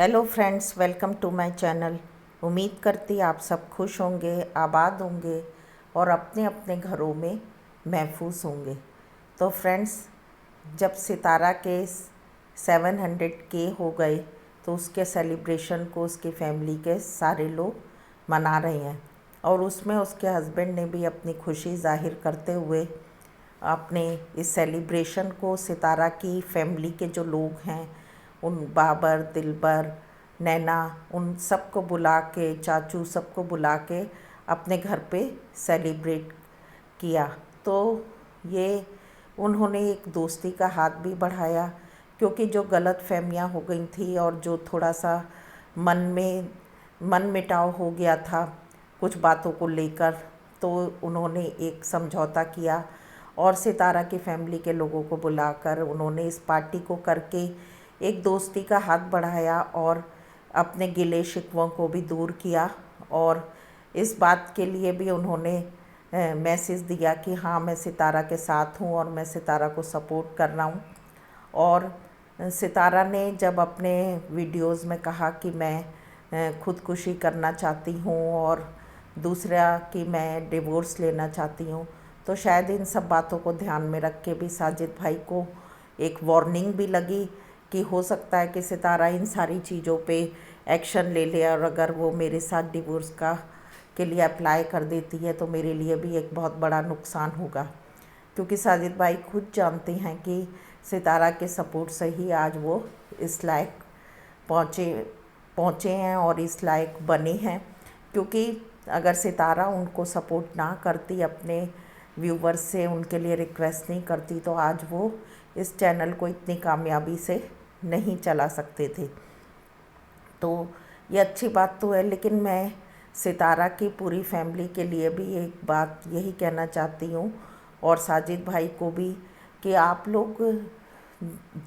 Hello friends, welcome to my channel. उम्मीद करती आप सब खुश होंगे, आबाद होंगे और अपने अपने घरों में महफूज होंगे। तो फ्रेंड्स, जब सितारा के 700K हो गए तो उसके सेलिब्रेशन को उसकी फैमिली के सारे लोग मना रहे हैं और उसमें उसके हस्बैंड ने भी अपनी खुशी जाहिर करते हुए अपने इस सेलिब्रेशन को सितारा की फैमिली के जो लोग हैं, उन बाबर, दिलबर, नैना, उन सबको बुला के, चाचू सबको बुला के अपने घर पे सेलिब्रेट किया। तो ये उन्होंने एक दोस्ती का हाथ भी बढ़ाया, क्योंकि जो गलत फहमियाँ हो गई थी और जो थोड़ा सा मन मिटाव हो गया था कुछ बातों को लेकर, तो उन्होंने एक समझौता किया और सितारा की फैमिली के लोगों को बुलाकर उन्होंने इस पार्टी को करके एक दोस्ती का हाथ बढ़ाया और अपने गिले शिकवों को भी दूर किया। और इस बात के लिए भी उन्होंने मैसेज दिया कि हाँ, मैं सितारा के साथ हूँ और मैं सितारा को सपोर्ट कर रहा हूँ। और सितारा ने जब अपने वीडियोस में कहा कि मैं खुदकुशी करना चाहती हूँ और दूसरा कि मैं डिवोर्स लेना चाहती हूँ, तो शायद इन सब बातों को ध्यान में रख के भी साजिद भाई को एक वार्निंग भी लगी कि हो सकता है कि सितारा इन सारी चीज़ों पे एक्शन ले ले और अगर वो मेरे साथ डिवोर्स के लिए अप्लाई कर देती है तो मेरे लिए भी एक बहुत बड़ा नुकसान होगा। क्योंकि साजिद भाई खुद जानते हैं कि सितारा के सपोर्ट से ही आज वो इस लायक पहुँचे पहुँचे हैं और इस लायक बने हैं। क्योंकि अगर सितारा उनको सपोर्ट ना करती, अपने व्यूवर्स से उनके लिए रिक्वेस्ट नहीं करती, तो आज वो इस चैनल को इतनी कामयाबी से नहीं चला सकते थे। तो ये अच्छी बात तो है, लेकिन मैं सितारा की पूरी फैमिली के लिए भी एक बात यही कहना चाहती हूँ और साजिद भाई को भी कि आप लोग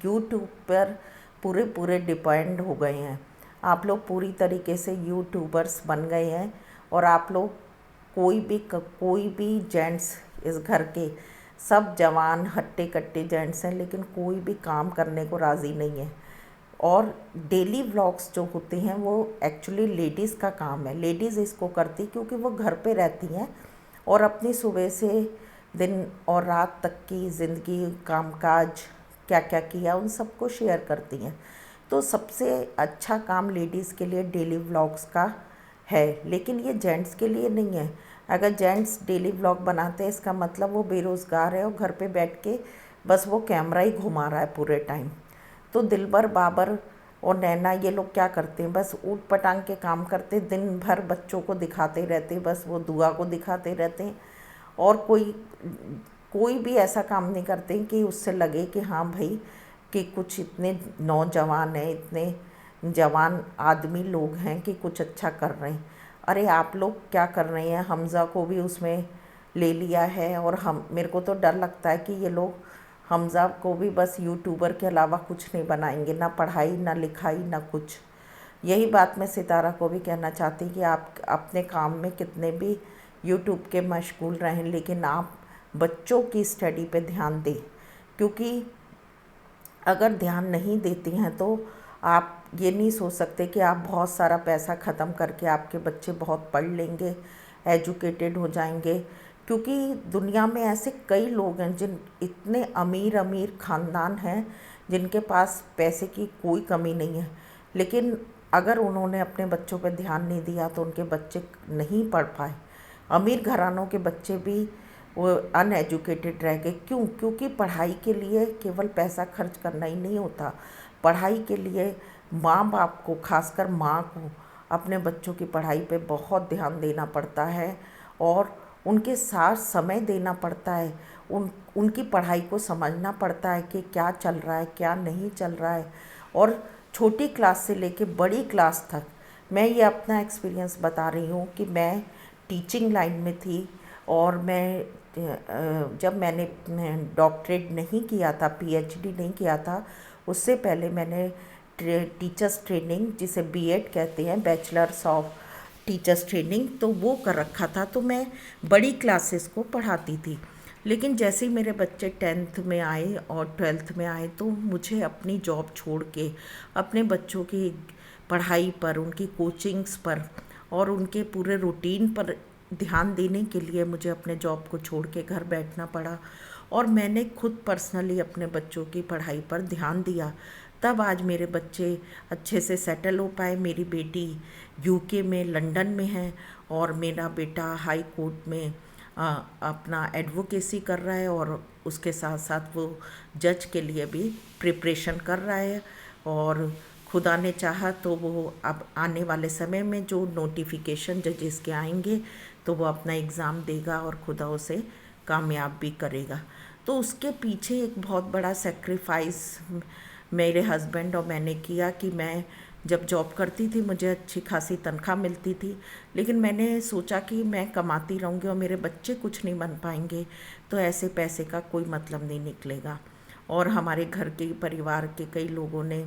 यूट्यूब पर पूरे डिपेंड हो गए हैं। आप लोग पूरी तरीके से यूट्यूबर्स बन गए हैं और आप लोग कोई भी जेंट्स इस घर के सब जवान हट्टे कट्टे जेंट्स हैं, लेकिन कोई भी काम करने को राज़ी नहीं है। और डेली व्लॉग्स जो होते हैं वो एक्चुअली लेडीज़ का काम है। लेडीज़ इसको करती क्योंकि वो घर पे रहती हैं और अपनी सुबह से दिन और रात तक की ज़िंदगी, कामकाज, क्या क्या किया, उन सबको शेयर करती हैं। तो सबसे अच्छा काम लेडीज़ के लिए डेली व्लॉग्स का है, लेकिन ये जेंट्स के लिए नहीं है। अगर जेंट्स डेली व्लॉग बनाते हैं, इसका मतलब वो बेरोज़गार है और घर पे बैठ के बस वो कैमरा ही घुमा रहा है पूरे टाइम। तो दिलबर, बाबर और नैना ये लोग क्या करते हैं, बस ऊट पटांग के काम करते, दिन भर बच्चों को दिखाते रहते, बस वो दुआ को दिखाते रहते हैं और कोई भी ऐसा काम नहीं करते कि उससे लगे कि हाँ भाई, कि कुछ इतने नौजवान हैं, इतने जवान आदमी लोग हैं कि कुछ अच्छा कर रहे हैं। अरे आप लोग क्या कर रहे हैं, हमज़ा को भी उसमें ले लिया है और मेरे को तो डर लगता है कि ये लोग हमज़ा को भी बस यूट्यूबर के अलावा कुछ नहीं बनाएंगे, ना पढ़ाई ना लिखाई ना कुछ। यही बात मैं सितारा को भी कहना चाहती कि आप अपने काम में कितने भी यूट्यूब के मशगूल रहें, लेकिन आप बच्चों की स्टडी पे ध्यान दें। क्योंकि अगर ध्यान नहीं देती हैं तो आप ये नहीं सोच सकते कि आप बहुत सारा पैसा ख़त्म करके आपके बच्चे बहुत पढ़ लेंगे, एजुकेटेड हो जाएंगे। क्योंकि दुनिया में ऐसे कई लोग हैं जिन इतने अमीर अमीर ख़ानदान हैं जिनके पास पैसे की कोई कमी नहीं है, लेकिन अगर उन्होंने अपने बच्चों पर ध्यान नहीं दिया तो उनके बच्चे नहीं पढ़ पाए। अमीर घरानों के बच्चे भी वो अनएजुकेटेड रह गए। क्यों? क्योंकि पढ़ाई के लिए केवल पैसा खर्च करना ही नहीं होता। पढ़ाई के लिए माँ बाप को, खासकर माँ को, अपने बच्चों की पढ़ाई पे बहुत ध्यान देना पड़ता है और उनके साथ समय देना पड़ता है। उनकी पढ़ाई को समझना पड़ता है कि क्या चल रहा है, क्या नहीं चल रहा है। और छोटी क्लास से लेके बड़ी क्लास तक, मैं ये अपना एक्सपीरियंस बता रही हूँ कि मैं टीचिंग लाइन में थी और जब मैंने डॉक्टरेट नहीं किया था, पीएचडी नहीं किया था, उससे पहले मैंने टीचर्स ट्रेनिंग, जिसे बीएड कहते हैं, बैचलर्स ऑफ टीचर्स ट्रेनिंग, तो वो कर रखा था। तो मैं बड़ी क्लासेस को पढ़ाती थी। लेकिन जैसे ही मेरे बच्चे 10th में आए और 12th में आए तो मुझे अपनी जॉब छोड़ के अपने बच्चों की पढ़ाई पर, उनकी कोचिंग्स पर और उनके पूरे रूटीन पर ध्यान देने के लिए मुझे अपने जॉब को छोड़ के घर बैठना पड़ा और मैंने खुद पर्सनली अपने बच्चों की पढ़ाई पर ध्यान दिया। तब आज मेरे बच्चे अच्छे से सेटल हो पाए। मेरी बेटी यूके में, लंदन में है और मेरा बेटा हाई कोर्ट में अपना एडवोकेसी कर रहा है और उसके साथ साथ वो जज के लिए भी प्रिपरेशन कर रहा है। और खुदा ने चाहा तो वो अब आने वाले समय में जो नोटिफिकेशन जजेस के आएंगे तो वो अपना एग्ज़ाम देगा और खुदा उसे कामयाब भी करेगा। तो उसके पीछे एक बहुत बड़ा सेक्रीफाइस मेरे हस्बैंड और मैंने किया कि मैं जब जॉब करती थी मुझे अच्छी खासी तनख्वाह मिलती थी, लेकिन मैंने सोचा कि मैं कमाती रहूँगी और मेरे बच्चे कुछ नहीं बन पाएंगे तो ऐसे पैसे का कोई मतलब नहीं निकलेगा। और हमारे घर के परिवार के कई लोगों ने,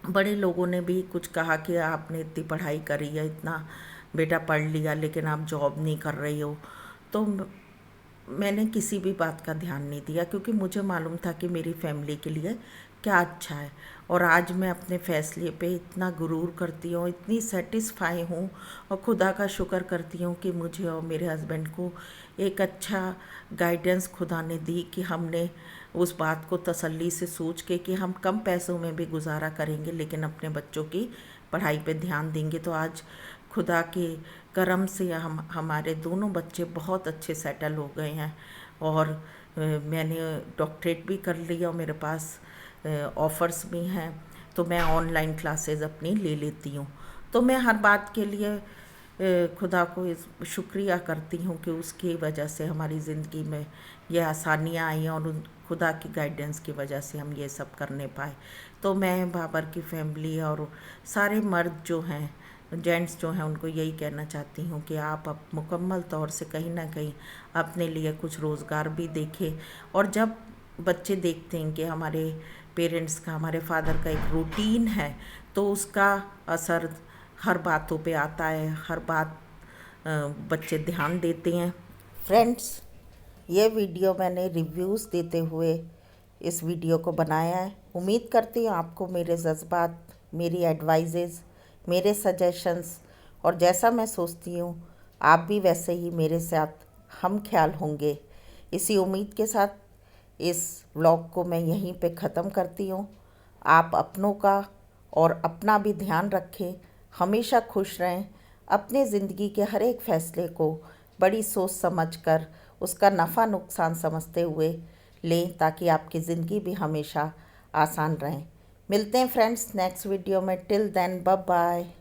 बड़े लोगों ने भी कुछ कहा कि आपने इतनी पढ़ाई करी है, इतना बेटा पढ़ लिया, लेकिन आप जॉब नहीं कर रही हो। तो मैंने किसी भी बात का ध्यान नहीं दिया क्योंकि मुझे मालूम था कि मेरी फैमिली के लिए क्या अच्छा है। और आज मैं अपने फ़ैसले पे इतना गुरूर करती हूँ, इतनी सेटिस्फाई हूँ और खुदा का शुक्र करती हूँ कि मुझे और मेरे हस्बैंड को एक अच्छा गाइडेंस खुदा ने दी कि हमने उस बात को तसल्ली से सोच के कि हम कम पैसों में भी गुजारा करेंगे लेकिन अपने बच्चों की पढ़ाई पे ध्यान देंगे। तो आज खुदा के करम से हमारे दोनों बच्चे बहुत अच्छे सेटल हो गए हैं और मैंने डॉक्टरेट भी कर लिया और मेरे पास ऑफ़र्स भी हैं। तो मैं ऑनलाइन क्लासेस अपनी ले लेती हूँ। तो मैं हर बात के लिए खुदा को शुक्रिया करती हूँ कि उसकी वजह से हमारी ज़िंदगी में ये आसानियाँ आई और उन खुदा की गाइडेंस की वजह से हम ये सब करने पाए। तो मैं बाबर की फैमिली और सारे मर्द जो हैं, जेंट्स जो हैं, उनको यही कहना चाहती हूँ कि आप अब मुकम्मल तौर से कहीं ना कहीं अपने लिए कुछ रोज़गार भी देखें। और जब बच्चे देखते हैं कि हमारे पेरेंट्स का, हमारे फादर का एक रूटीन है तो उसका असर हर बातों पे आता है, हर बात बच्चे ध्यान देते हैं। फ्रेंड्स, ये वीडियो मैंने रिव्यूज़ देते हुए इस वीडियो को बनाया है। उम्मीद करती हूँ आपको मेरे जज्बात, मेरी एडवाइजेज़, मेरे सजेशंस और जैसा मैं सोचती हूँ आप भी वैसे ही मेरे साथ हम ख्याल होंगे। इसी उम्मीद के साथ इस व्लॉग को मैं यहीं पे ख़त्म करती हूँ। आप अपनों का और अपना भी ध्यान रखें, हमेशा खुश रहें, अपने ज़िंदगी के हर एक फ़ैसले को बड़ी सोच समझ कर उसका नफ़ा नुकसान समझते हुए लें ताकि आपकी ज़िंदगी भी हमेशा आसान रहे। मिलते हैं फ्रेंड्स नेक्स्ट वीडियो में। Till then bye bye.